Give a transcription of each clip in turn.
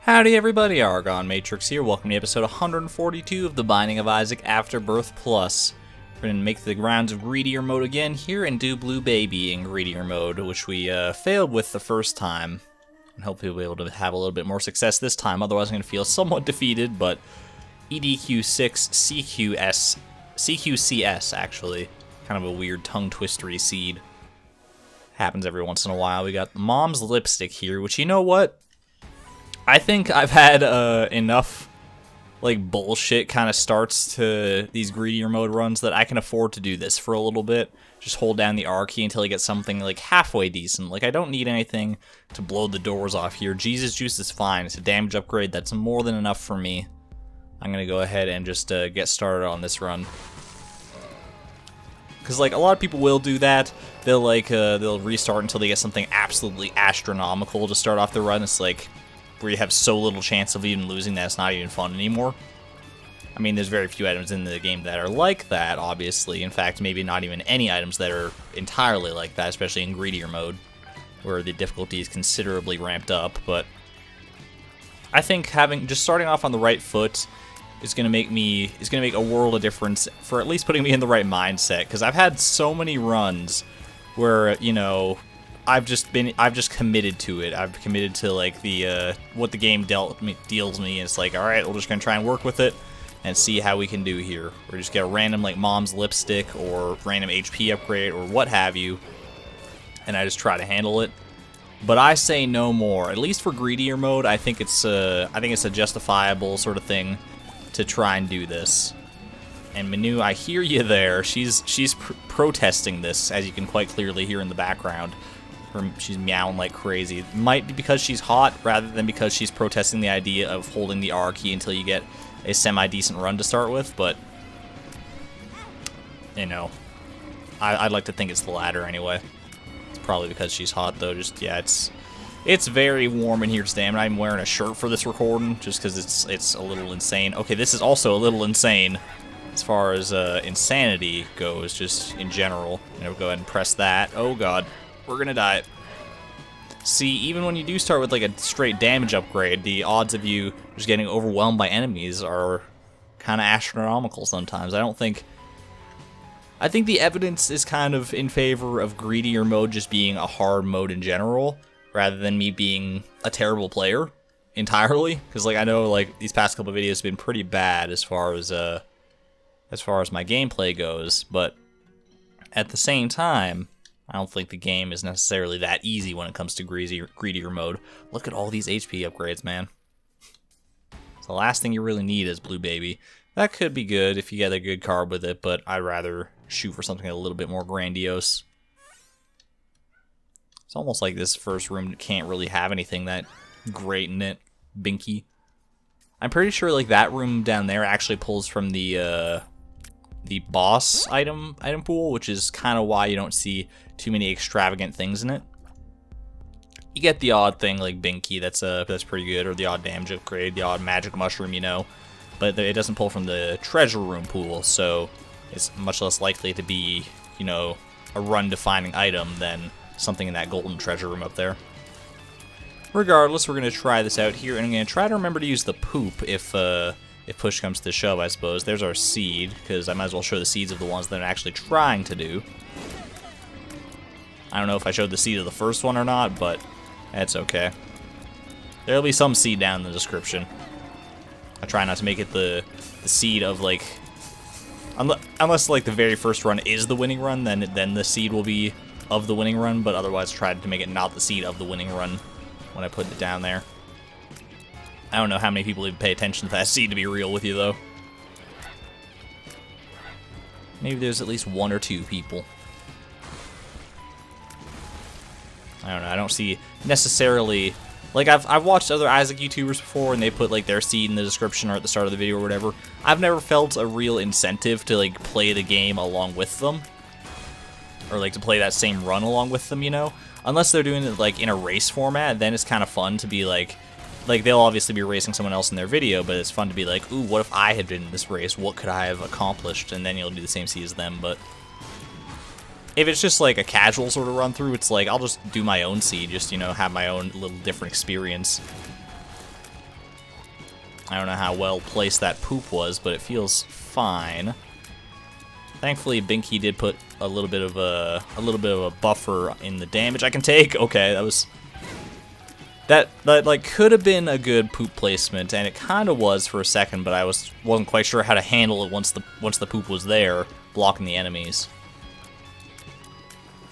Howdy everybody, ArgonMatrix here. Welcome to episode 142 of The Binding of Isaac Afterbirth Plus. We're going to make the rounds of Greedier mode again here and do Blue Baby in Greedier mode, which we failed with the first time. And hopefully we'll be able to have a little bit more success this time, otherwise I'm going to feel somewhat defeated, but EDQ6 CQCS actually. Kind of a weird tongue-twistery seed. Happens every once in a while. We got Mom's Lipstick here, which, you know what? I think I've had enough like bullshit kind of starts to these Greedier mode runs that I can afford to do this for a little bit. Just hold down the R key until I get something like halfway decent. Like, I don't need anything to blow the doors off here. Jesus Juice is fine. It's a damage upgrade. That's more than enough for me. I'm gonna go ahead and just get started on this run. Because, like, a lot of people will do that. They'll, like, they'll restart until they get something absolutely astronomical to start off the run. It's, like, where you have so little chance of even losing that it's not even fun anymore. I mean, there's very few items in the game that are like that, obviously. In fact, maybe not even any items that are entirely like that, especially in Greedier mode, where the difficulty is considerably ramped up. But I think just starting off on the right foot is going to make a world of difference for at least putting me in the right mindset, because I've had so many runs where, you know, I've just committed to it. I've committed to, like, the what the game deals me, and it's like, all right, we're just gonna try and work with it and see how we can do here. Or just get a random, like, Mom's Lipstick or random HP upgrade or what have you, and I just try to handle it. But I say no more. At least for Greedier mode, I think it's a justifiable sort of thing to try and do this. And Manu, I hear you there. She's protesting this, as you can quite clearly hear in the background. She's meowing like crazy. It might be because she's hot, rather than because she's protesting the idea of holding the R key until you get a semi-decent run to start with, but, you know, I'd like to think it's the latter anyway. It's probably because she's hot, though. Just, yeah, it's very warm in here today. I'm not even wearing a shirt for this recording, just because it's a little insane. Okay, this is also a little insane as far as insanity goes, just in general. You know, go ahead and press that. Oh, God. We're gonna die. See, even when you do start with like a straight damage upgrade, the odds of you just getting overwhelmed by enemies are kind of astronomical sometimes. I think the evidence is kind of in favor of Greedier mode just being a hard mode in general, rather than me being a terrible player entirely. Because, like, I know, like, these past couple of videos have been pretty bad as far as my gameplay goes, but at the same time, I don't think the game is necessarily that easy when it comes to Greedier mode. Look at all these HP upgrades, man. So the last thing you really need is Blue Baby. That could be good if you get a good card with it, but I'd rather shoot for something a little bit more grandiose. It's almost like this first room can't really have anything that great in it. Binky. I'm pretty sure, like, that room down there actually pulls from the boss item pool, which is kind of why you don't see too many extravagant things in it. You get the odd thing like Binky, that's pretty good, or the odd damage upgrade, the odd magic mushroom, you know, but it doesn't pull from the treasure room pool, so it's much less likely to be, you know, a run-defining item than something in that golden treasure room up there. Regardless, we're going to try this out here, and I'm going to try to remember to use the poop if push comes to shove, I suppose. There's our seed, because I might as well show the seeds of the ones that I'm actually trying to do. I don't know if I showed the seed of the first one or not, but that's okay. There'll be some seed down in the description. I try not to make it the seed of, like... Unless, like, the very first run is the winning run, then the seed will be of the winning run, but otherwise try to make it not the seed of the winning run when I put it down there. I don't know how many people even pay attention to that seed, to be real with you, though. Maybe there's at least one or two people. I don't know, I don't see necessarily... Like, I've watched other Isaac YouTubers before, and they put, like, their seed in the description or at the start of the video or whatever. I've never felt a real incentive to, like, play the game along with them. Or, like, to play that same run along with them, you know? Unless they're doing it, like, in a race format, then it's kind of fun to be, like, they'll obviously be racing someone else in their video, but it's fun to be like, ooh, what if I had been in this race? What could I have accomplished? And then you'll do the same seed as them, but if it's just like a casual sort of run through, it's like I'll just do my own seed, just, you know, have my own little different experience. I don't know how well placed that poop was, but it feels fine. Thankfully, Binky did put a little bit of a buffer in the damage I can take. Okay, that was that like could have been a good poop placement, and it kind of was for a second, but I wasn't quite sure how to handle it once the poop was there, blocking the enemies.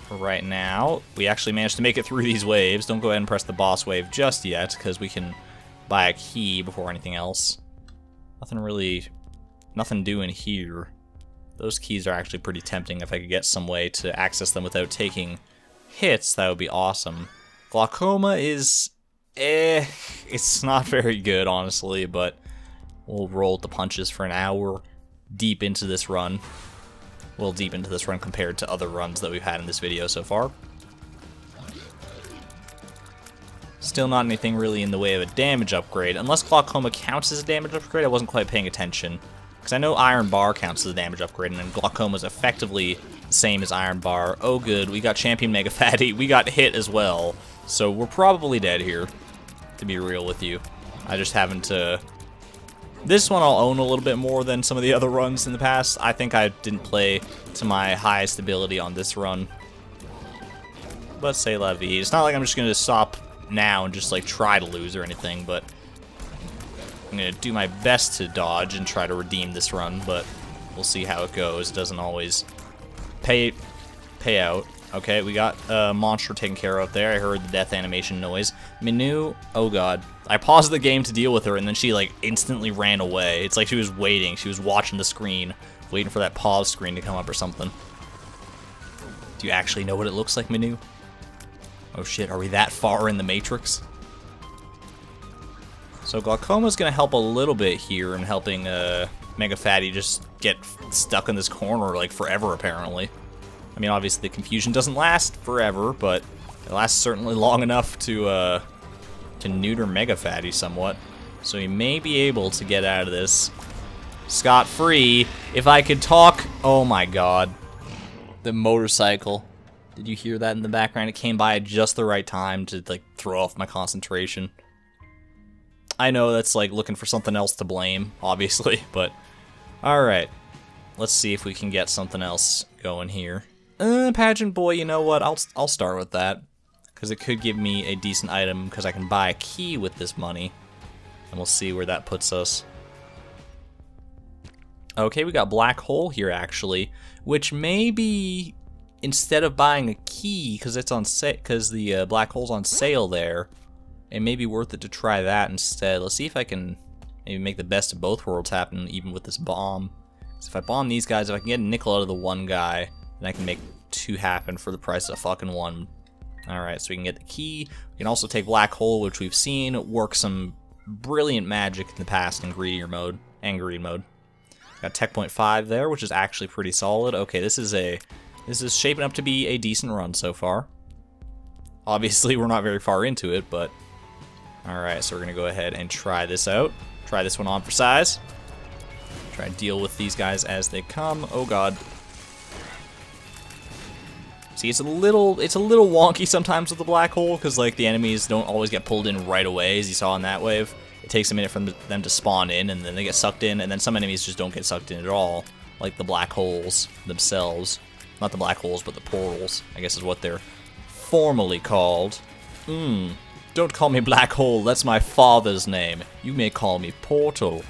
For right now, we actually managed to make it through these waves. Don't go ahead and press the boss wave just yet, because we can buy a key before anything else. Nothing doing here. Those keys are actually pretty tempting. If I could get some way to access them without taking hits, that would be awesome. Glaucoma is it's not very good, honestly, but we'll roll with the punches for an hour deep into this run. Well, deep into this run compared to other runs that we've had in this video so far. Still not anything really in the way of a damage upgrade. Unless Glaucoma counts as a damage upgrade, I wasn't quite paying attention. Because I know Iron Bar counts as a damage upgrade, and then Glaucoma is effectively the same as Iron Bar. Oh good, we got Champion Mega Fatty. We got hit as well. So we're probably dead here, to be real with you. I just haven't... This one I'll own a little bit more than some of the other runs in the past. I think I didn't play to my highest ability on this run. But c'est la vie. It's not like I'm just going to stop now and just like try to lose or anything, but I'm going to do my best to dodge and try to redeem this run, but we'll see how it goes. It doesn't always pay out. Okay, we got a monster taken care of there. I heard the death animation noise. Minu, oh god. I paused the game to deal with her, and then she, like, instantly ran away. It's like she was waiting. She was watching the screen, waiting for that pause screen to come up or something. Do you actually know what it looks like, Minu? Oh shit, are we that far in the Matrix? So Glaucoma's gonna help a little bit here in helping Mega Fatty just get stuck in this corner, like, forever, apparently. I mean, obviously the confusion doesn't last forever, but it lasts certainly long enough to neuter Mega Fatty somewhat. So he may be able to get out of this scot-free. If I could talk... Oh my god. The motorcycle. Did you hear that in the background? It came by at just the right time to, like, throw off my concentration. I know that's, like, looking for something else to blame, obviously, but... Alright. Let's see if we can get something else going here. Pageant boy, you know what? I'll start with that, because it could give me a decent item, because I can buy a key with this money, and we'll see where that puts us. Okay, we got Black Hole here, actually, which maybe instead of buying a key, because it's on because the Black Hole's on sale there, it may be worth it to try that instead. Let's see if I can maybe make the best of both worlds happen, even with this bomb. So if I bomb these guys, if I can get a nickel out of the one guy, then I can make two happen for the price of fucking one. Alright, so we can get the key. We can also take Black Hole, which we've seen work some brilliant magic in the past in greedier mode and green mode. Got Tech Point 5 there, which is actually pretty solid. Okay, this is shaping up to be a decent run so far. Obviously, we're not very far into it, but... Alright, so we're going to go ahead and try this out. Try this one on for size. Try and deal with these guys as they come. Oh god. See, it's a little wonky sometimes with the Black Hole, because like the enemies don't always get pulled in right away, as you saw in that wave. It takes a minute for them to spawn in, and then they get sucked in, and then some enemies just don't get sucked in at all, like the Black Holes themselves. Not the Black Holes, but the portals, I guess is what they're formally called. Don't call me Black Hole, that's my father's name. You may call me Portal,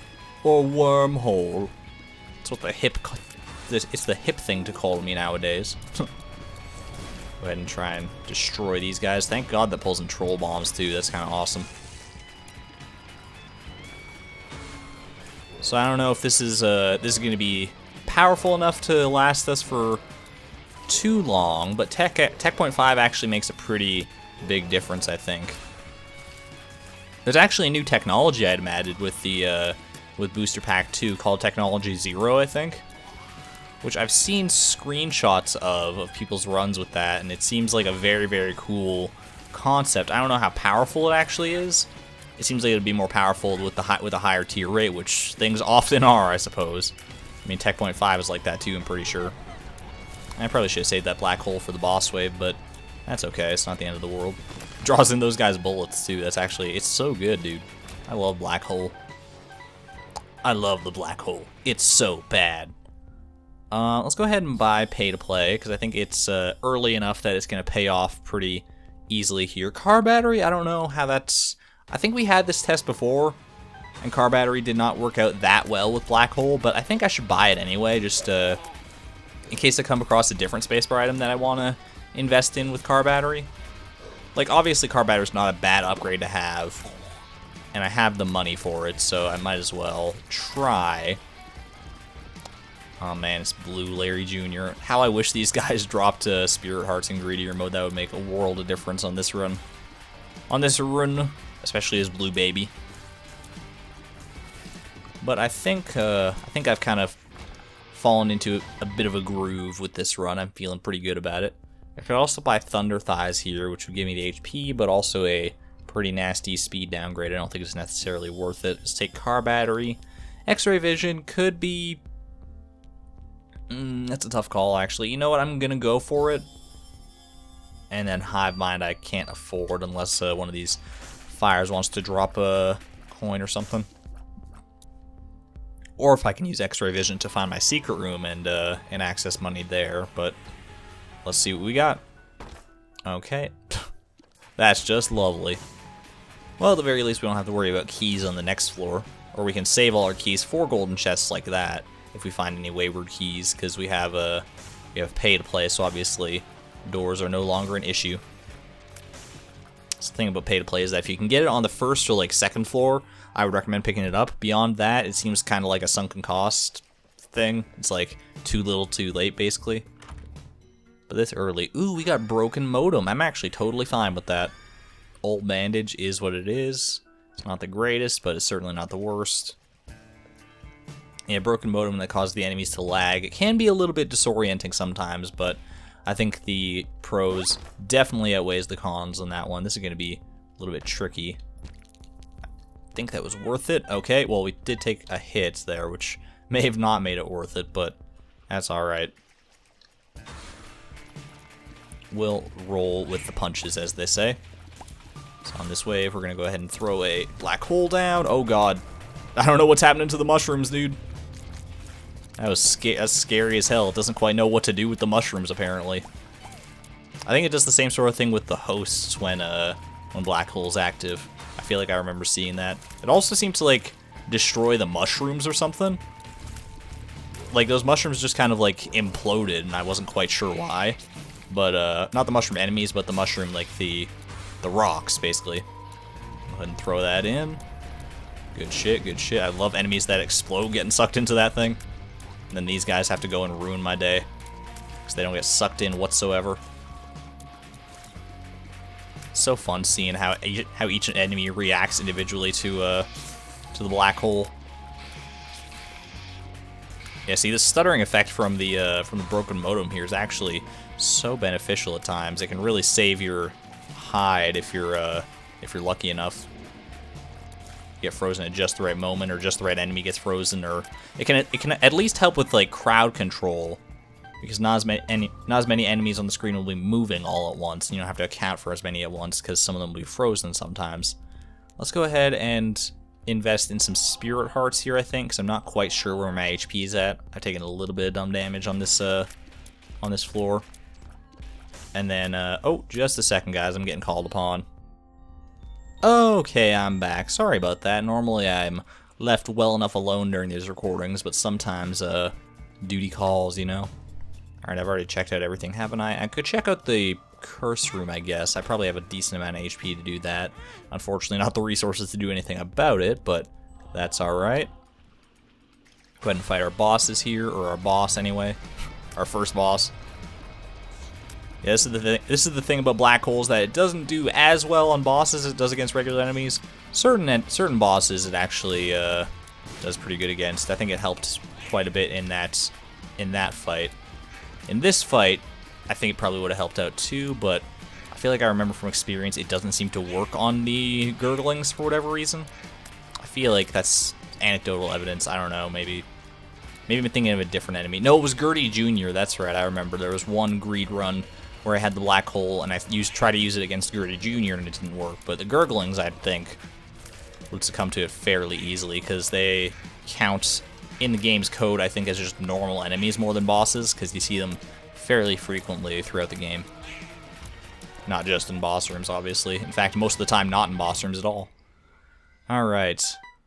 or Wormhole. It's what the hip... It's the hip thing to call me nowadays. Go ahead and try and destroy these guys. Thank God that pulls in troll bombs too. That's kind of awesome. So I don't know if this is going to be powerful enough to last us for too long, but Tech Point 5 actually makes a pretty big difference, I think. There's actually a new technology item added with the with Booster Pack 2 called Technology 0, I think. Which I've seen screenshots of people's runs with that, and it seems like a very, very cool concept. I don't know how powerful it actually is. It seems like it would be more powerful with a higher tier rate, which things often are, I suppose. I mean, Tech Point 5 is like that too, I'm pretty sure. I probably should have saved that Black Hole for the boss wave, but that's okay. It's not the end of the world. Draws in those guys' bullets too. That's actually, it's so good, dude. I love Black Hole. I love the black hole. It's so bad. Let's go ahead and buy pay to play, because I think it's early enough that it's going to pay off pretty easily here. Car battery, I don't know how that's... I think we had this test before, and car battery did not work out that well with black hole, but I think I should buy it anyway, just in case I come across a different spacebar item that I want to invest in with car battery. Like, obviously car battery is not a bad upgrade to have, and I have the money for it, so I might as well try. Oh man, it's Blue Larry Jr. How I wish these guys dropped Spirit Hearts in greedier mode. That would make a world of difference on this run. Especially as Blue Baby. But I think I've kind of fallen into a bit of a groove with this run. I'm feeling pretty good about it. I could also buy Thunder Thighs here, which would give me the HP, but also a pretty nasty speed downgrade. I don't think it's necessarily worth it. Let's take car battery. X-ray vision could be... that's a tough call, actually. You know what? I'm going to go for it. And then Hive Mind I can't afford unless one of these fires wants to drop a coin or something. Or if I can use X-ray vision to find my secret room and access money there. But let's see what we got. Okay. That's just lovely. Well, at the very least, we don't have to worry about keys on the next floor. Or we can save all our keys for golden chests like that if we find any wayward keys, because we have pay to play, so obviously doors are no longer an issue. So the thing about pay to play is that if you can get it on the first or like second floor, I would recommend picking it up. Beyond that, it seems kind of like a sunken cost thing. It's like too little too late, basically. But this early. Ooh, we got broken modem. I'm actually totally fine with that. Old bandage is what it is. It's not the greatest, but it's certainly not the worst. Yeah, broken modem that causes the enemies to lag. It can be a little bit disorienting sometimes, but I think the pros definitely outweighs the cons on that one. This is going to be a little bit tricky. I think that was worth it. Okay, well, we did take a hit there, which may have not made it worth it, but that's alright. We'll roll with the punches, as they say. So on this wave, we're going to go ahead and throw a black hole down. Oh god. I don't know what's happening to the mushrooms, dude. That's scary as hell. It doesn't quite know what to do with the mushrooms, apparently. I think it does the same sort of thing with the hosts when black hole's active. I feel like I remember seeing that. It also seemed to, like, destroy the mushrooms or something. Like, those mushrooms just kind of, like, imploded, and I wasn't quite sure why. But, not the mushroom enemies, but the mushroom, like, the rocks, basically. Go ahead and throw that in. Good shit, good shit. I love enemies that explode getting sucked into that thing. And then these guys have to go and ruin my day, because they don't get sucked in whatsoever. It's so fun seeing how each enemy reacts individually to the black hole. Yeah, see, the stuttering effect from the broken modem here is actually so beneficial at times. It can really save your hide if you're lucky enough. Get frozen at just the right moment, or just the right enemy gets frozen, or it can at least help with like crowd control, because not as many enemies on the screen will be moving all at once, and you don't have to account for as many at once because some of them will be frozen sometimes. Let's go ahead and invest in some Spirit Hearts here, I think, because I'm not quite sure where my HP is at. I've taken a little bit of dumb damage on this floor. And then, oh, just a second, guys, I'm getting called upon. Okay, I'm back. Sorry about that. Normally I'm left well enough alone during these recordings, but sometimes, duty calls, you know? Alright, I've already checked out everything, haven't I? I could check out the curse room, I guess. I probably have a decent amount of HP to do that. Unfortunately, not the resources to do anything about it, but that's alright. Go ahead and fight our bosses here, or our boss anyway. Our first boss. Yeah, this is the thing about black holes, that it doesn't do as well on bosses as it does against regular enemies. Certain bosses it actually does pretty good against. I think it helped quite a bit in that fight. In this fight, I think it probably would have helped out too, but I feel like I remember from experience it doesn't seem to work on the gurglings for whatever reason. I feel like that's anecdotal evidence. I don't know, maybe I'm thinking of a different enemy. No, it was Gertie Jr., that's right, I remember. There was one greed run where I had the black hole, and I tried to use it against Gertie Jr., and it didn't work. But the gurglings, I think, would succumb to it fairly easily, because they count in the game's code, I think, as just normal enemies more than bosses, because you see them fairly frequently throughout the game. Not just in boss rooms, obviously. In fact, most of the time not in boss rooms at all. Alright.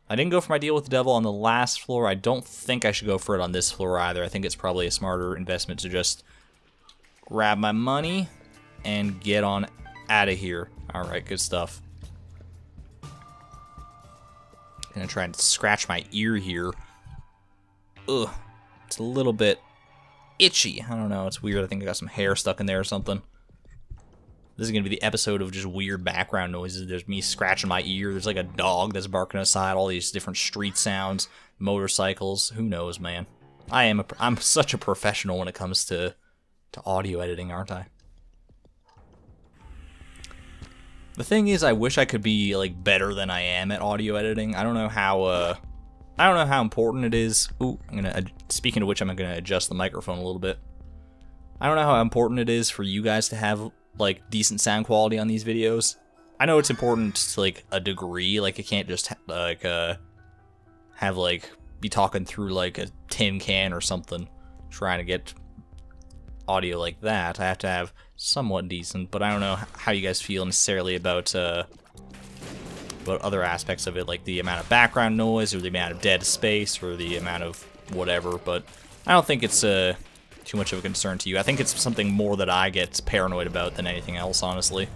I didn't go for my deal with the devil on the last floor. I don't think I should go for it on this floor either. I think it's probably a smarter investment to just grab my money and get on out of here. Alright, good stuff. Gonna try and scratch my ear here. Ugh. It's a little bit itchy. I don't know, it's weird. I think I got some hair stuck in there or something. This is going to be the episode of just weird background noises. There's me scratching my ear. There's like a dog that's barking outside. All these different street sounds, motorcycles. Who knows, man? I'm such a professional when it comes to audio editing, aren't I? The thing is, I wish I could be like better than I am at audio editing. I don't know how important it is. Ooh, speaking of which, I'm gonna adjust the microphone a little bit. I don't know how important it is for you guys to have like decent sound quality on these videos. I know it's important to like a degree. Like I can't just be talking through like a tin can or something trying to get audio like that. I have to have somewhat decent, but I don't know how you guys feel necessarily about other aspects of it, like the amount of background noise or the amount of dead space or the amount of whatever, but I don't think it's too much of a concern to you. I think it's something more that I get paranoid about than anything else, honestly.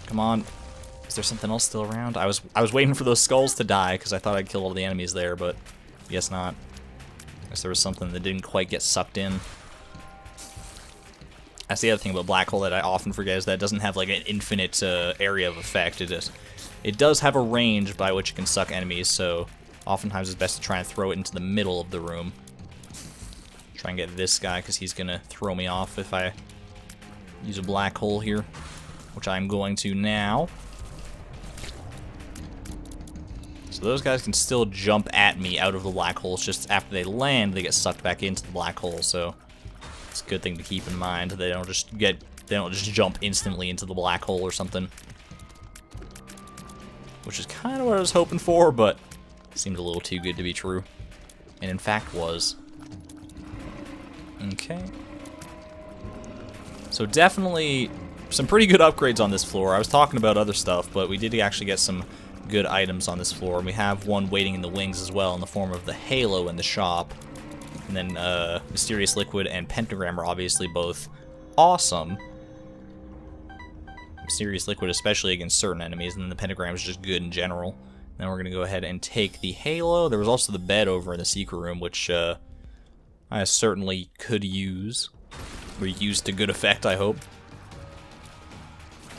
Come on. Is there something else still around? I was waiting for those skulls to die because I thought I'd kill all the enemies there, but I guess not. I guess there was something that didn't quite get sucked in. That's the other thing about Black Hole that I often forget, is that it doesn't have like an infinite area of effect. It does have a range by which it can suck enemies, so oftentimes it's best to try and throw it into the middle of the room. Try and get this guy, because he's going to throw me off if I use a black hole here, which I'm going to now. So those guys can still jump at me out of the black holes. Just after they land, they get sucked back into the black hole, so it's a good thing to keep in mind. They don't just jump instantly into the black hole or something. Which is kind of what I was hoping for, but it seemed a little too good to be true. And in fact was. Okay. So definitely some pretty good upgrades on this floor. I was talking about other stuff, but we did actually get some good items on this floor. And we have one waiting in the wings as well in the form of the Halo in the shop. And then Mysterious Liquid and Pentagram are obviously both awesome. Mysterious Liquid especially against certain enemies, and then the Pentagram is just good in general. Then we're going to go ahead and take the Halo. There was also the bed over in the secret room, which I certainly could use. Or use to good effect, I hope.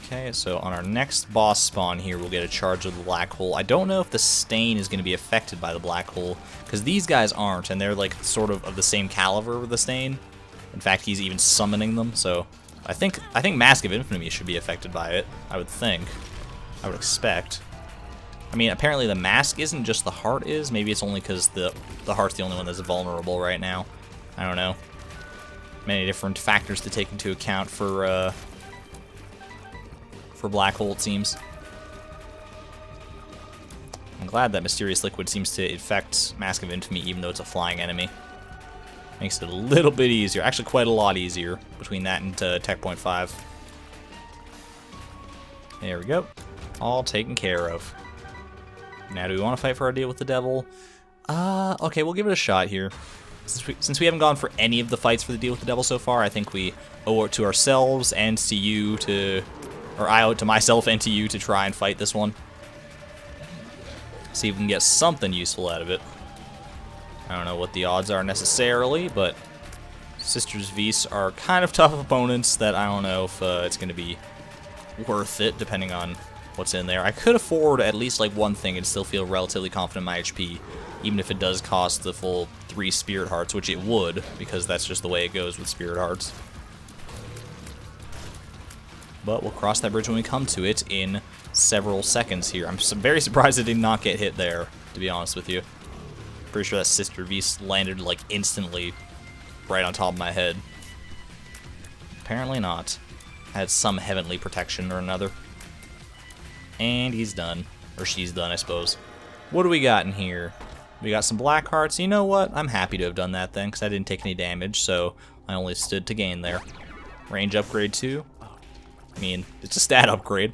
Okay, so on our next boss spawn here, we'll get a charge of the black hole. I don't know if the stain is going to be affected by the black hole, because these guys aren't, and they're like sort of the same caliber with the stain. In fact, he's even summoning them, so I think Mask of Infamy should be affected by it, I would think. I would expect. I mean, apparently the mask isn't, just the heart is. Maybe it's only because the heart's the only one that's vulnerable right now. I don't know. Many different factors to take into account for Black Hole, it seems. I'm glad that Mysterious Liquid seems to affect Mask of Infamy, even though it's a flying enemy. Makes it a little bit easier. Actually, quite a lot easier between that and Tech Point 5. There we go. All taken care of. Now, do we want to fight for our deal with the devil? Okay, we'll give it a shot here. Since we haven't gone for any of the fights for the deal with the devil so far, I think we owe it to ourselves and to you to... Or I owe it to myself and to you to try and fight this one. See if we can get something useful out of it. I don't know what the odds are necessarily, but Sisters Vs are kind of tough opponents that I don't know if it's going to be worth it, depending on what's in there. I could afford at least like one thing and still feel relatively confident in my HP, even if it does cost the full 3 Spirit Hearts, which it would, because that's just the way it goes with Spirit Hearts. But we'll cross that bridge when we come to it in several seconds here. I'm very surprised it did not get hit there, to be honest with you. Pretty sure that Sister Beast landed like instantly right on top of my head. Apparently not. Had some heavenly protection or another. And he's done. Or she's done, I suppose. What do we got in here? We got some black hearts. You know what? I'm happy to have done that then, because I didn't take any damage, so I only stood to gain there. Range upgrade too. I mean, it's a stat upgrade.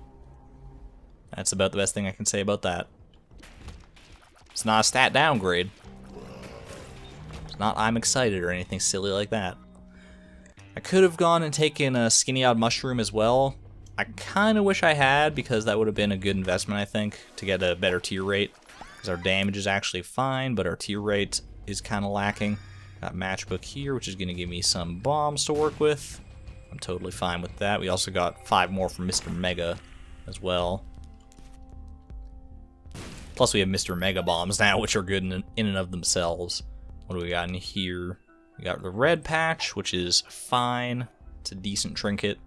That's about the best thing I can say about that. It's not a stat downgrade. It's not I'm excited or anything silly like that. I could have gone and taken a skinny odd mushroom as well. I kind of wish I had, because that would have been a good investment, I think, to get a better tier rate. Because our damage is actually fine, but our tier rate is kind of lacking. Got matchbook here, which is going to give me some bombs to work with. I'm totally fine with that. We also got 5 more from Mr. Mega as well. Plus we have Mr. Mega bombs now, which are good in and of themselves. What do we got in here? We got the red patch, which is fine. It's a decent trinket.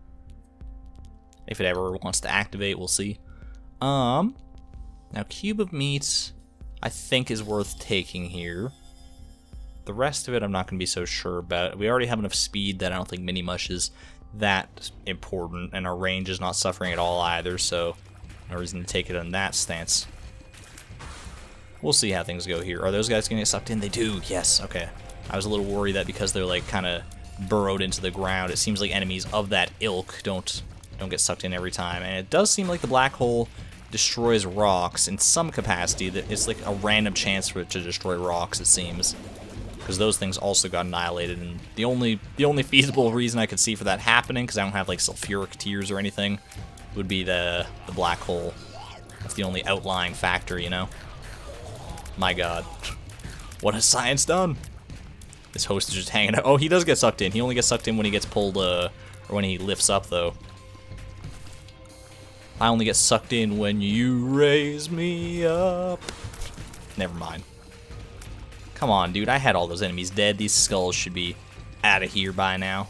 If it ever wants to activate, we'll see. Now cube of meat, I think is worth taking here. The rest of it, I'm not going to be so sure about. We already have enough speed that I don't think mini mush is that important, and our range is not suffering at all either, so no reason to take it on that stance. We'll see how things go here. Are those guys going to get sucked in? They do, yes, okay. I was a little worried that because they're like kind of burrowed into the ground, it seems like enemies of that ilk don't get sucked in every time. And it does seem like the black hole destroys rocks in some capacity. That it's like a random chance for it to destroy rocks, it seems. Because those things also got annihilated, and the only feasible reason I could see for that happening, because I don't have like sulfuric tears or anything, would be the black hole. That's the only outlying factor, you know? My god. What has science done? This host is just hanging out. Oh, he does get sucked in. He only gets sucked in when he gets pulled, or when he lifts up, though. I only get sucked in when you raise me up. Never mind. Come on, dude. I had all those enemies dead. These skulls should be out of here by now.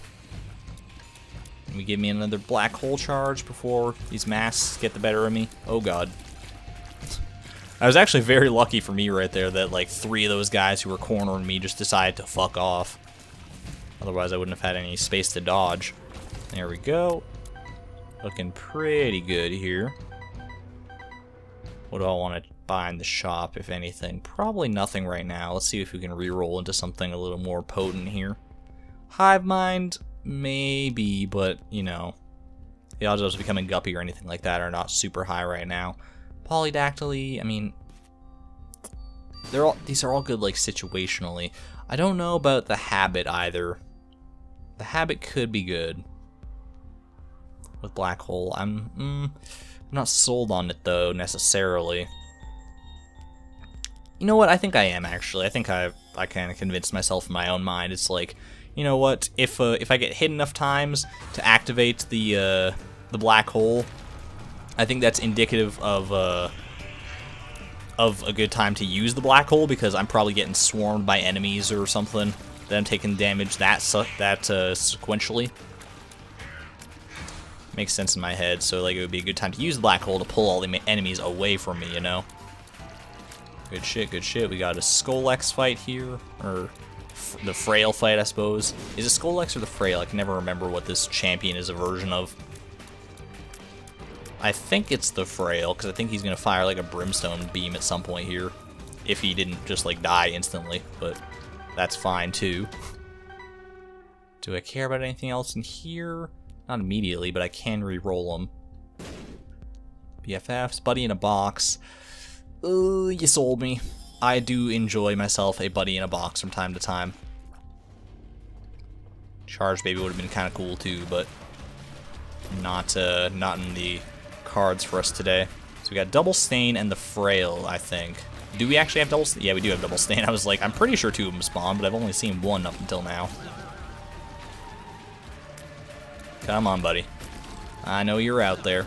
Let me give me another black hole charge before these masks get the better of me. Oh, God. I was actually very lucky for me right there that like 3 of those guys who were cornering me just decided to fuck off. Otherwise I wouldn't have had any space to dodge. There we go. Looking pretty good here. What do I want to buy in the shop, if anything? Probably nothing right now. Let's see if we can re-roll into something a little more potent here. Hive Mind, maybe, but, you know, the odds of us becoming guppy or anything like that are not super high right now. Polydactyly, I mean, these are all good, like, situationally. I don't know about the habit either. The habit could be good with black hole. I'm not sold on it though necessarily. You know what? I think I am actually. I think I kind of convinced myself in my own mind. It's like, you know what? If I get hit enough times to activate the black hole, I think that's indicative of a good time to use the black hole, because I'm probably getting swarmed by enemies or something that I'm taking damage sequentially. Makes sense in my head, so like it would be a good time to use the black hole to pull all the enemies away from me, you know? Good shit, good shit. We got a Skull-X fight here, or the Frail fight, I suppose. Is it Skull-X or the Frail? I can never remember what this champion is a version of. I think it's the Frail, because I think he's going to fire like a brimstone beam at some point here. If he didn't just like die instantly, but that's fine too. Do I care about anything else in here? Not immediately, but I can re-roll them. BFFs, buddy in a box. You sold me. I do enjoy myself a buddy in a box from time to time. Charge Baby would have been kind of cool too, but not in the cards for us today. So we got Double Stain and the Frail, I think. Do we actually have Double Stain? Yeah, we do have Double Stain. I was like, I'm pretty sure 2 of them spawn, but I've only seen 1 up until now. Come on, buddy. I know you're out there.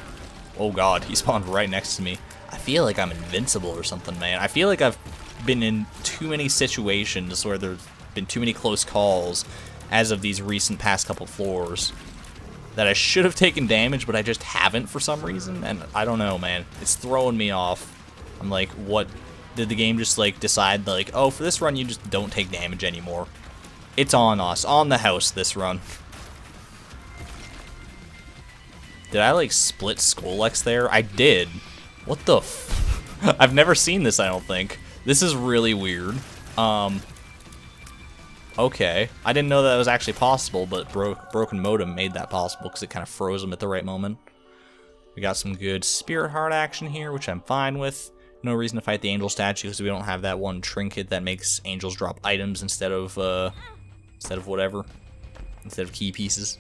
Oh god, he spawned right next to me. I feel like I'm invincible or something, man. I feel like I've been in too many situations where there's been too many close calls as of these recent past couple floors that I should have taken damage, but I just haven't for some reason, and I don't know, man. It's throwing me off. I'm like, what? Did the game just, like, decide, like, oh, for this run you just don't take damage anymore? It's on us. On the house this run. Did I, like, split Skull-X there? I did. What the f... I've never seen this, I don't think. This is really weird. Okay. I didn't know that was actually possible, but Broken Modem made that possible because it kind of froze him at the right moment. We got some good Spirit Heart action here, which I'm fine with. No reason to fight the Angel statue because we don't have that one trinket that makes angels drop items instead of whatever. Instead of key pieces.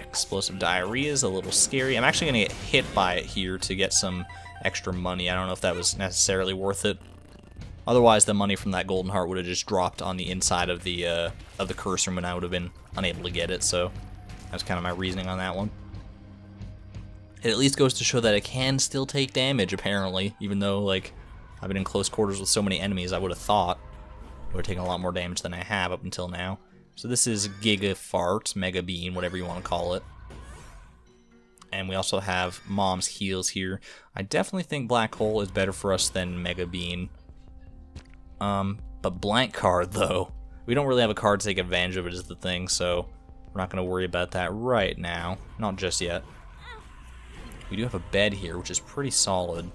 Explosive Diarrhea is a little scary. I'm actually going to get hit by it here to get some extra money. I don't know if that was necessarily worth it. Otherwise, the money from that golden heart would have just dropped on the inside of the curse room and I would have been unable to get it, so that's kind of my reasoning on that one. It at least goes to show that it can still take damage, apparently, even though, like, I've been in close quarters with so many enemies, I would have thought I would have taken a lot more damage than I have up until now. So this is Giga Fart, Mega Bean, whatever you want to call it. And we also have Mom's Heals here. I definitely think Black Hole is better for us than Mega Bean. But Blank Card, though. We don't really have a card to take advantage of it is the thing, so we're not going to worry about that right now. Not just yet. We do have a bed here, which is pretty solid.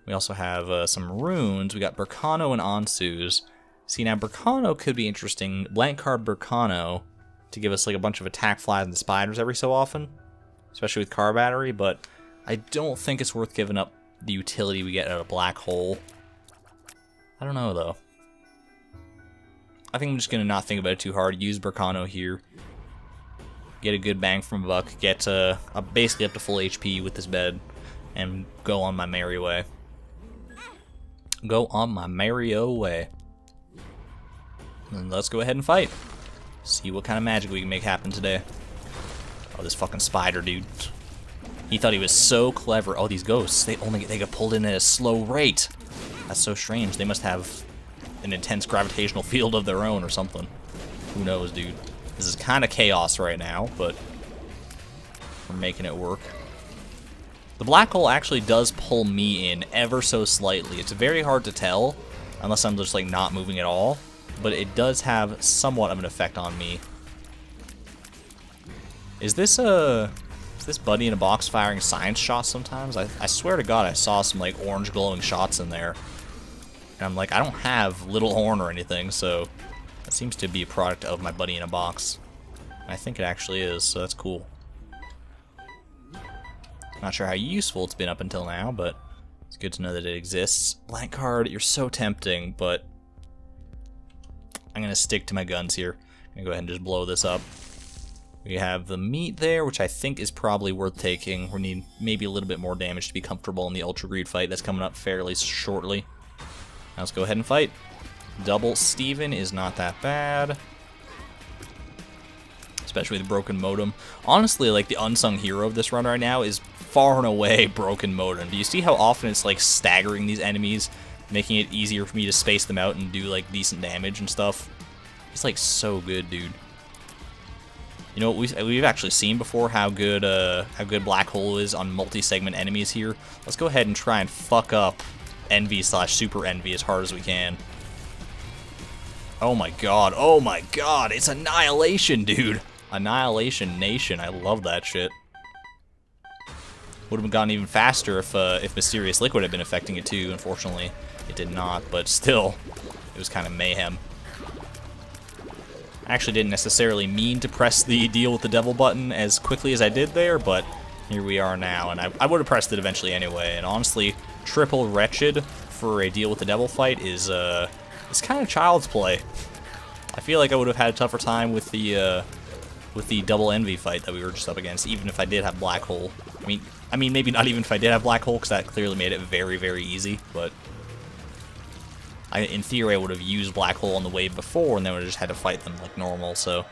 We also have some runes. We got Burkano and Ansu's. See, now Burkano could be interesting. Blank Card Burkano to give us like a bunch of attack flies and spiders every so often. Especially with car battery, but I don't think it's worth giving up the utility we get out of Black Hole. I don't know, though. I think I'm just going to not think about it too hard. Use Burkano here. Get a good bang from a buck. Get basically up to full HP with this bed. And go on my merry way. Go on my merry way. And let's go ahead and fight. See what kind of magic we can make happen today. Oh, this fucking spider, dude. He thought he was so clever. Oh, these ghosts. They get pulled in at a slow rate. That's so strange. They must have an intense gravitational field of their own or something. Who knows, dude. This is kind of chaos right now, but we're making it work. The black hole actually does pull me in ever so slightly. It's very hard to tell, unless I'm just like not moving at all, but it does have somewhat of an effect on me. Is this Buddy in a Box firing science shots sometimes? I swear to God I saw some like orange glowing shots in there. And I'm like, I don't have Little Horn or anything, so that seems to be a product of my Buddy in a Box. And I think it actually is, so that's cool. Not sure how useful it's been up until now, but it's good to know that it exists. Blank card, you're so tempting, but I'm going to stick to my guns here. I'm going to go ahead and just blow this up. We have the meat there, which I think is probably worth taking. We need maybe a little bit more damage to be comfortable in the Ultra Greed fight that's coming up fairly shortly. Now let's go ahead and fight. Double Steven is not that bad. Especially the Broken Modem. Honestly, like, the unsung hero of this run right now is far and away Broken Modem. Do you see how often it's, like, staggering these enemies, making it easier for me to space them out and do, like, decent damage and stuff? It's, like, so good, dude. You know what we've actually seen before, how good Black Hole is on multi-segment enemies here. Let's go ahead and try and fuck up Envy/Super Envy as hard as we can. Oh my god, it's Annihilation, dude! Annihilation Nation, I love that shit. Would have gone even faster if Mysterious Liquid had been affecting it too. Unfortunately, it did not, but still, it was kind of mayhem. I actually didn't necessarily mean to press the Deal with the Devil button as quickly as I did there, but here we are now, and I would have pressed it eventually anyway, and honestly, triple Wretched for a Deal with the Devil fight is kind of child's play. I feel like I would have had a tougher time with the double Envy fight that we were just up against, even if I did have Black Hole. I mean, maybe not even if I did have Black Hole, because that clearly made it very, very easy, but in theory, I would have used Black Hole on the wave before, and then would have just had to fight them like normal, so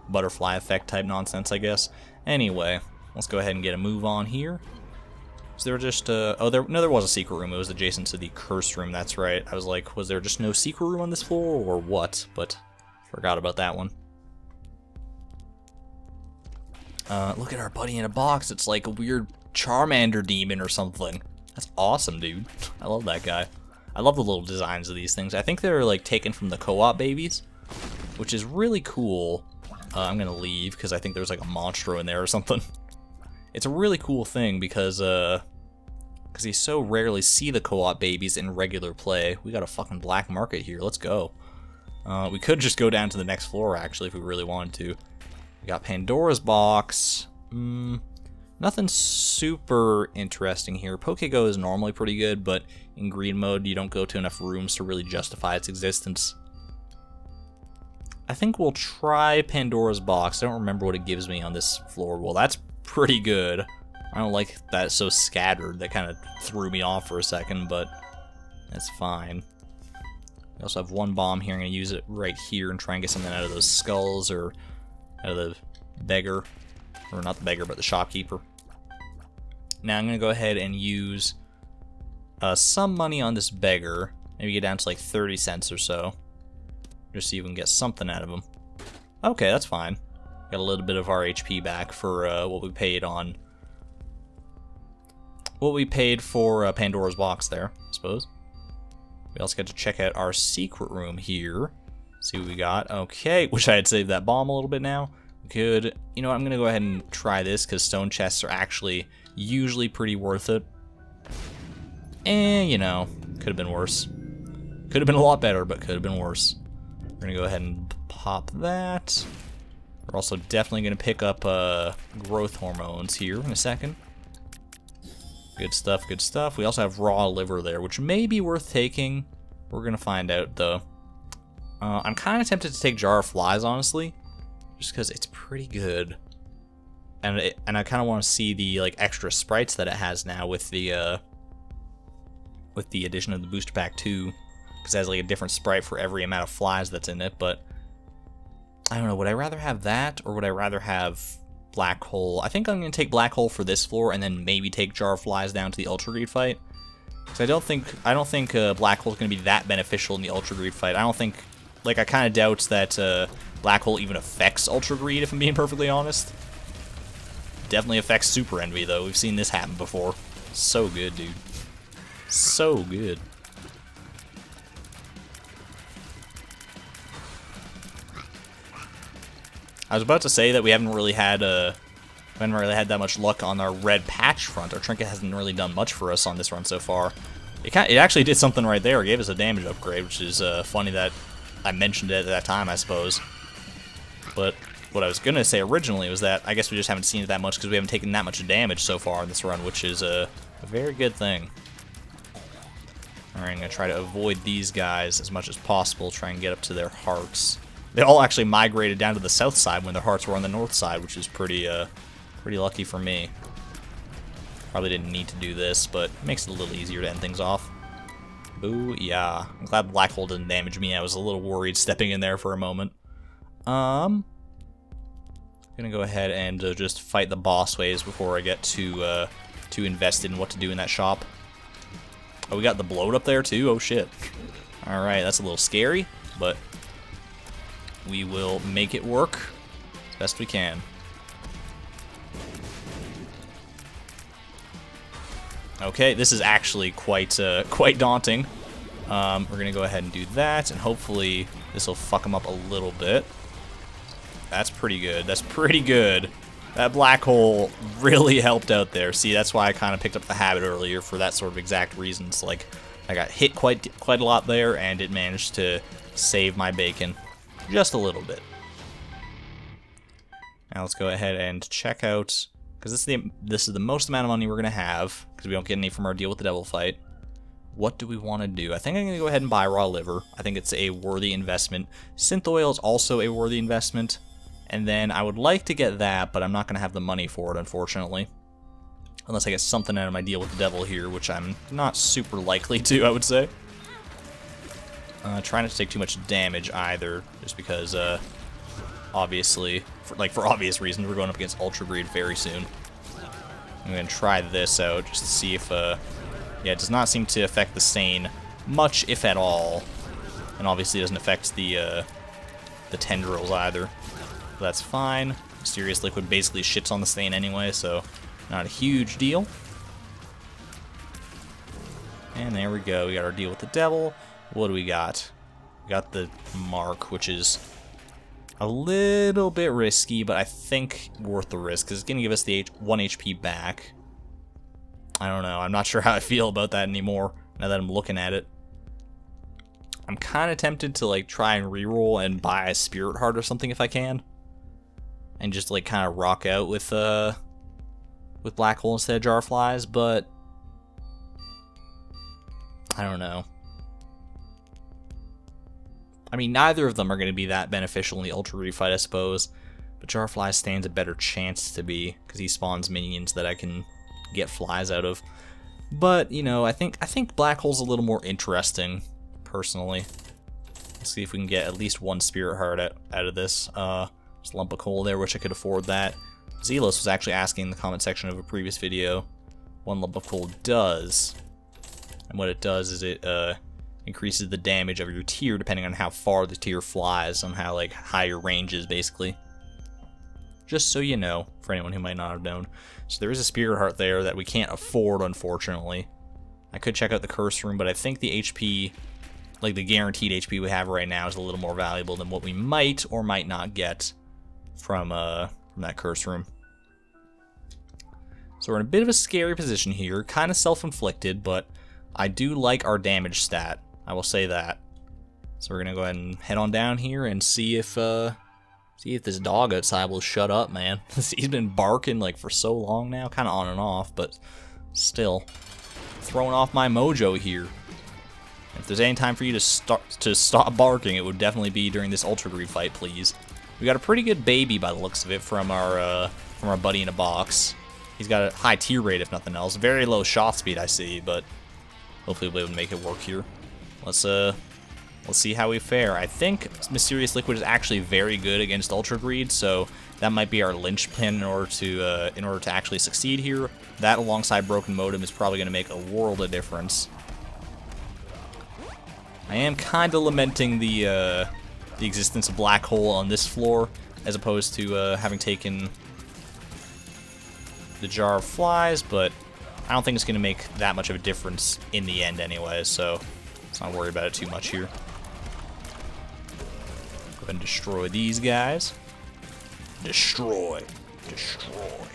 butterfly effect type nonsense, I guess. Anyway, let's go ahead and get a move on here. So there were just, there was a secret room. It was adjacent to the curse room, that's right. I was like, was there just no secret room on this floor, or what? But forgot about that one. Look at our Buddy in a Box. It's like a weird Charmander demon or something. That's awesome, dude. I love that guy. I love the little designs of these things. I think they're like taken from the co-op babies, which is really cool. I'm gonna leave because I think there's like a monstro in there or something. It's a really cool thing because because you so rarely see the co-op babies in regular play. We got a fucking black market here. Let's go. We could just go down to the next floor, actually, if we really wanted to. We got Pandora's box. Nothing super interesting here. Pokego is normally pretty good, but in green mode, you don't go to enough rooms to really justify its existence. I think we'll try Pandora's box. I don't remember what it gives me on this floor. Well, that's pretty good. I don't like that it's so scattered. That kind of threw me off for a second, but that's fine. We also have one bomb here. I'm going to use it right here and try and get something out of those skulls or out of the beggar. Or not the beggar, but the shopkeeper. Now I'm going to go ahead and use some money on this beggar. Maybe get down to like 30 cents or so. Just so you can get something out of him. Okay, that's fine. Got a little bit of our HP back for what we paid on... What we paid for Pandora's box there, I suppose. We also got to check out our secret room here. See what we got. Okay, wish I had saved that bomb a little bit now. Good. You know what, I'm going to go ahead and try this, because stone chests are actually usually pretty worth it. And, you know, could have been worse. Could have been a lot better, but could have been worse. We're going to go ahead and pop that. We're also definitely going to pick up growth hormones here in a second. Good stuff, good stuff. We also have raw liver there, which may be worth taking. We're going to find out, though. I'm kind of tempted to take Jar of Flies, honestly. Just because it's pretty good. And I kind of want to see the like extra sprites that it has now with the addition of the booster pack 2. Because it has like a different sprite for every amount of flies that's in it. But I don't know, would I rather have that or would I rather have Black Hole? I think I'm going to take Black Hole for this floor and then maybe take Jar of Flies down to the Ultra Greed fight. Because I don't think Black Hole is going to be that beneficial in the Ultra Greed fight. I don't think, like, I kind of doubt that Black Hole even affects Ultra Greed, if I'm being perfectly honest. Definitely affects Super Envy, though. We've seen this happen before. So good, dude. So good. I was about to say that we haven't really had that much luck on our red patch front. Our trinket hasn't really done much for us on this run so far. It actually did something right there. It gave us a damage upgrade, which is funny that I mentioned it at that time, I suppose. But what I was going to say originally was that I guess we just haven't seen it that much because we haven't taken that much damage so far in this run, which is a very good thing. Alright, I'm going to try to avoid these guys as much as possible, try and get up to their hearts. They all actually migrated down to the south side when their hearts were on the north side, which is pretty lucky for me. Probably didn't need to do this, but it makes it a little easier to end things off. Boo, yeah. I'm glad Black Hole didn't damage me. I was a little worried stepping in there for a moment. Gonna go ahead and just fight the boss waves before I get too invested in what to do in that shop. Oh, we got the bloat up there too? Oh shit. Alright, that's a little scary, but we will make it work as best we can. Okay, this is actually quite daunting. We're gonna go ahead and do that, and hopefully this will fuck him up a little bit. That's pretty good. That's pretty good. That Black Hole really helped out there. See, that's why I kind of picked up the habit earlier for that sort of exact reasons. Like, I got hit quite a lot there, and it managed to save my bacon just a little bit. Now let's go ahead and check out, because this is the most amount of money we're gonna have, because we don't get any from our deal with the devil fight. What do we want to do? I think I'm gonna go ahead and buy raw liver. I think it's a worthy investment. Synth oil is also a worthy investment. And then I would like to get that, but I'm not going to have the money for it, unfortunately. Unless I get something out of my deal with the devil here, which I'm not super likely to, I would say. Trying not to take too much damage either, just because, obviously, for obvious reasons, we're going up against Ultra Greed very soon. I'm going to try this out, just to see if, yeah, it does not seem to affect the stain much, if at all. And obviously it doesn't affect the tendrils either. That's fine. Mysterious Liquid basically shits on the stain anyway, so not a huge deal. And there we go. We got our deal with the devil. What do we got? We got the mark, which is a little bit risky, but I think worth the risk, because it's going to give us the 1 HP back. I don't know. I'm not sure how I feel about that anymore now that I'm looking at it. I'm kind of tempted to like try and reroll and buy a Spirit Heart or something if I can, and just like kind of rock out with Black Hole instead of Jar of Flies, but I don't know. I mean, neither of them are going to be that beneficial in the Ultra Greed fight, I suppose, but Jar of Flies stands a better chance to be because he spawns minions that I can get flies out of. But you know, I think Black Hole's a little more interesting. Personally, let's see if we can get at least one Spirit Heart out of this. Just a lump of coal there, wish I could afford that. Zelos was actually asking in the comment section of a previous video, one lump of coal does. And what it does is it increases the damage of your tier depending on how far the tier flies, on how like high your range is, basically. Just so you know, for anyone who might not have known. So there is a Spirit Heart there that we can't afford, unfortunately. I could check out the Curse Room, but I think the HP, like the guaranteed HP we have right now, is a little more valuable than what we might or might not get from that Curse Room. So we're in a bit of a scary position here, kind of self-inflicted, but I do like our damage stat. I will say that. So we're gonna go ahead and head on down here and see if this dog outside will shut up, man. He's been barking like for so long now, kind of on and off, but still throwing off my mojo here. If there's any time for you to stop barking, it would definitely be during this Ultra Greed fight, please. We got a pretty good baby by the looks of it from our buddy in a box. He's got a high tier rate, if nothing else. Very low shot speed, I see, but hopefully we'll be able to make it work here. Let's see how we fare. I think Mysterious Liquid is actually very good against Ultra Greed, so that might be our linchpin in order to actually succeed here. That alongside Broken Modem is probably going to make a world of difference. I am kind of lamenting the existence of Black Hole on this floor, as opposed to having taken the Jar of Flies, but I don't think it's going to make that much of a difference in the end anyway, so let's not worry about it too much here. Go ahead and destroy these guys. Destroy. Destroy.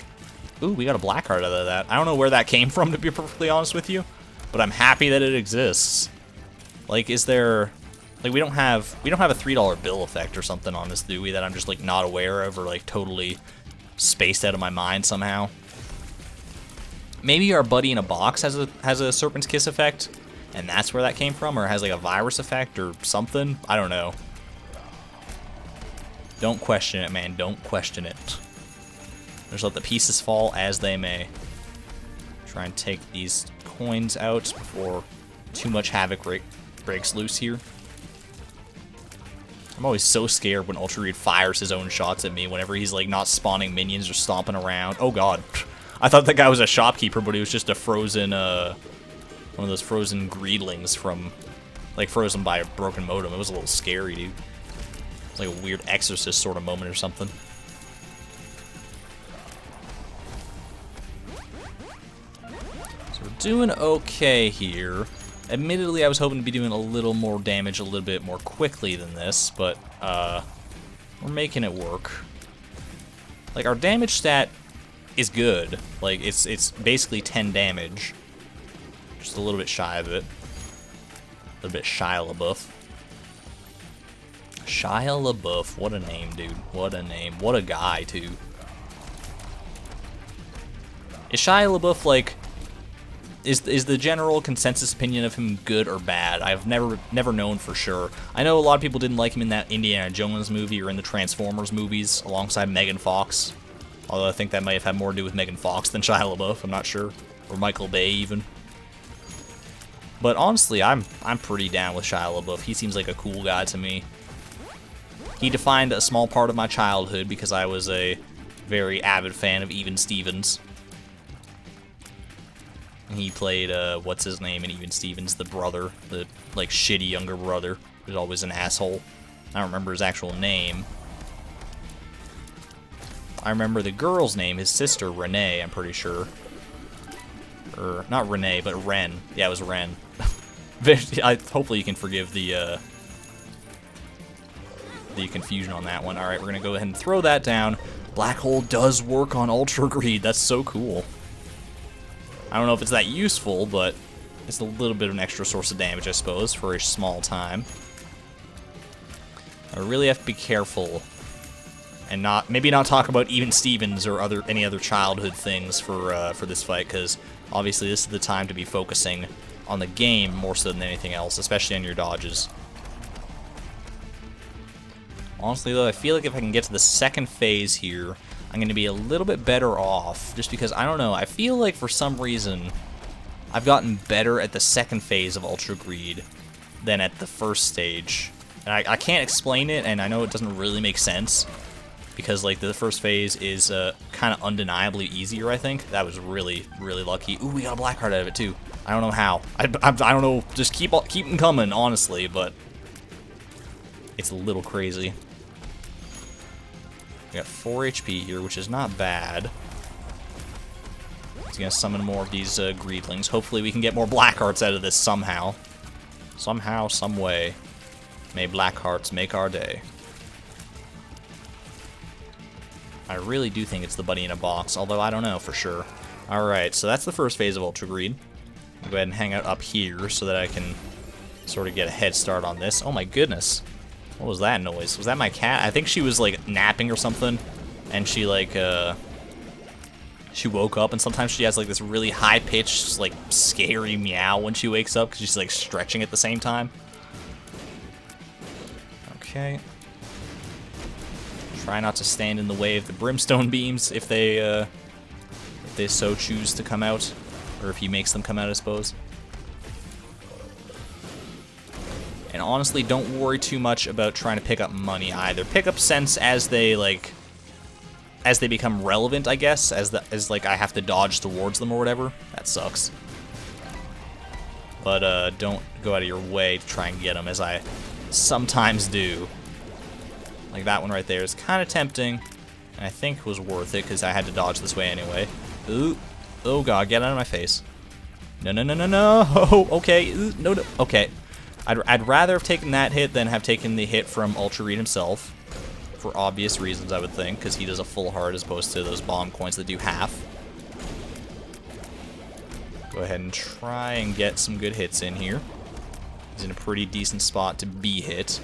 Ooh, we got a Black Heart out of that. I don't know where that came from, to be perfectly honest with you, but I'm happy that it exists. Like, is there... Like, we don't have a $3 bill effect or something on this, do we, that I'm just, like, not aware of or, like, totally spaced out of my mind somehow? Maybe our buddy in a box has a Serpent's Kiss effect, and that's where that came from, or has, like, a virus effect or something? I don't know. Don't question it, man. Don't question it. Just let the pieces fall as they may. Try and take these coins out before too much havoc breaks loose here. I'm always so scared when Ultra Greed fires his own shots at me whenever he's like not spawning minions or stomping around. Oh god. I thought that guy was a shopkeeper, but he was just a frozen, one of those frozen greedlings from, like, frozen by a broken modem. It was a little scary, dude. It's like a weird Exorcist sort of moment or something. So we're doing okay here. Admittedly, I was hoping to be doing a little more damage a little bit more quickly than this, but we're making it work. Like, our damage stat is good. Like, it's basically 10 damage. Just a little bit shy of it. A little bit Shia LaBeouf. Shia LaBeouf, what a name, dude. What a name. What a guy, too. Is Shia LaBeouf, like... Is the general consensus opinion of him good or bad? I've never known for sure. I know a lot of people didn't like him in that Indiana Jones movie or in the Transformers movies alongside Megan Fox. Although I think that might have had more to do with Megan Fox than Shia LaBeouf, I'm not sure. Or Michael Bay even. But honestly, I'm pretty down with Shia LaBeouf. He seems like a cool guy to me. He defined a small part of my childhood because I was a very avid fan of Even Stevens. He played, what's his name in Even Stevens? The brother. The, like, shitty younger brother. Who's always an asshole. I don't remember his actual name. I remember the girl's name, his sister, Renee, I'm pretty sure. Or, not Renee, but Ren. Yeah, it was Ren. Hopefully you can forgive the confusion on that one. Alright, we're gonna go ahead and throw that down. Black Hole does work on Ultra Greed. That's so cool. I don't know if it's that useful, but it's a little bit of an extra source of damage, I suppose, for a small time. I really have to be careful and maybe not talk about even Stevens or any other childhood things for this fight, because obviously this is the time to be focusing on the game more so than anything else, especially on your dodges. Honestly, though, I feel like if I can get to the second phase here, I'm going to be a little bit better off, just because, I don't know, I feel like for some reason I've gotten better at the second phase of Ultra Greed than at the first stage. And I can't explain it, and I know it doesn't really make sense, because like the first phase is kind of undeniably easier, I think. That was really, really lucky. Ooh, we got a black card out of it too. I don't know how. I don't know, just keep them coming, honestly, but it's a little crazy. We got 4 HP here, which is not bad. He's gonna summon more of these greedlings. Hopefully we can get more black hearts out of this somehow. Somehow, some way. May black hearts make our day. I really do think it's the buddy in a box, although I don't know for sure. Alright, so that's the first phase of Ultra Greed. I'll go ahead and hang out up here so that I can sort of get a head start on this. Oh my goodness. What was that noise? Was that my cat? I think she was like napping or something, and she like she woke up, and sometimes she has like this really high-pitched, like scary meow when she wakes up because she's like stretching at the same time. Okay. Try not to stand in the way of the brimstone beams if they so choose to come out, or if he makes them come out, I suppose. And honestly, don't worry too much about trying to pick up money either. Pick up cents as they become relevant, I guess, as like I have to dodge towards them or whatever. That sucks. But don't go out of your way to try and get them, as I sometimes do. Like that one right there is kind of tempting, and I think was worth it because I had to dodge this way anyway. Ooh, oh god, get out of my face! No, no, no, no, no! Oh, okay, ooh, no, no, okay. I'd rather have taken that hit than have taken the hit from Ultra Reed himself, for obvious reasons, I would think, because he does a full heart as opposed to those bomb coins that do half. Go ahead and try and get some good hits in here. He's in a pretty decent spot to be hit.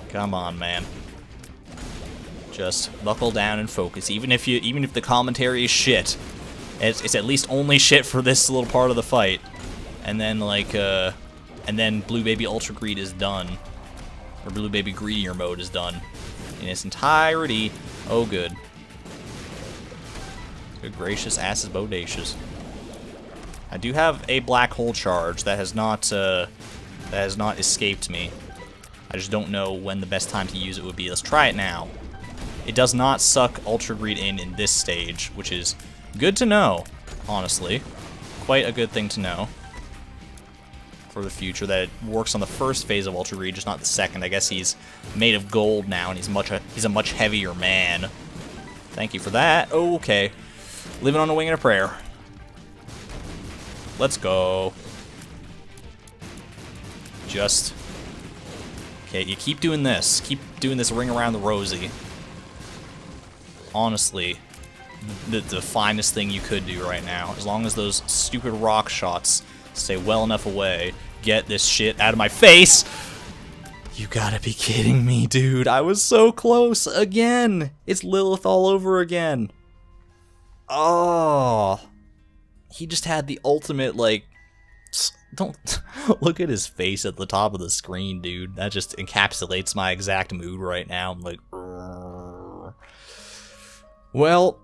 Come on, man. Just buckle down and focus. Even if the commentary is shit, it's at least only shit for this little part of the fight. And then like and then Blue Baby Ultra Greed is done, or Blue Baby Greedier mode is done in its entirety. Oh, good. Good gracious, asses bodacious. I do have a black hole charge that has not escaped me. I just don't know when the best time to use it would be. Let's try it now. It does not suck Ultra Greed in this stage, which is good to know, honestly. Quite a good thing to know for the future, that it works on the first phase of Ultra Greed, just not the second. I guess he's made of gold now, and he's a much heavier man. Thank you for that. Oh, okay. Living on a wing and a prayer. Let's go. Just... okay, you keep doing this. Keep doing this ring around the rosy. Honestly, the finest thing you could do right now. As long as those stupid rock shots stay well enough away. Get this shit out of my face! You gotta be kidding me, dude. I was so close again. It's Lilith all over again. Oh. He just had the ultimate, like... don't look at his face at the top of the screen, dude. That just encapsulates my exact mood right now. I'm like, Rrr. Well,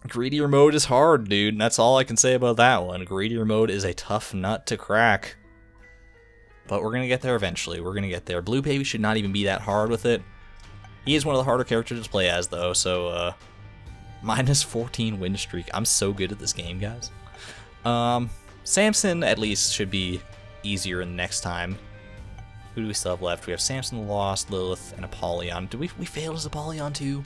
greedier mode is hard, dude. That's all I can say about that one. Greedier mode is a tough nut to crack. But we're gonna get there eventually. We're gonna get there. Blue Baby should not even be that hard with it. He is one of the harder characters to play as, though, so, minus 14 win streak. I'm so good at this game, guys. Samson, at least, should be easier in the next time. Who do we still have left? We have Samson, Lost, Lilith, and Apollyon. Did we fail as Apollyon, too?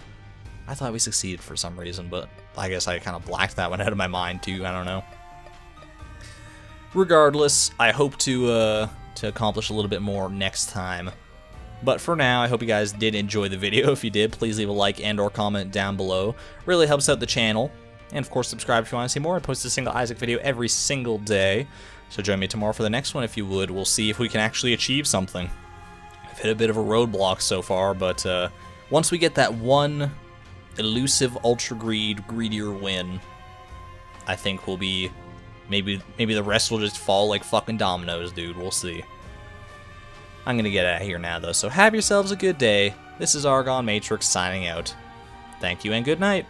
I thought we succeeded for some reason, but I guess I kind of blacked that one out of my mind, too. I don't know. Regardless, I hope to accomplish a little bit more next time. But for now, I hope you guys did enjoy the video. If you did, please leave a like and or comment down below. Really helps out the channel. And of course, subscribe if you want to see more. I post a single Isaac video every single day. So join me tomorrow for the next one if you would. We'll see if we can actually achieve something. I've hit a bit of a roadblock so far, but once we get that one elusive ultra greedier win, I think we'll be... Maybe the rest will just fall like fucking dominoes, dude. We'll see. I'm gonna get out of here now, though, so have yourselves a good day. This is ArgonMatrix signing out. Thank you and good night.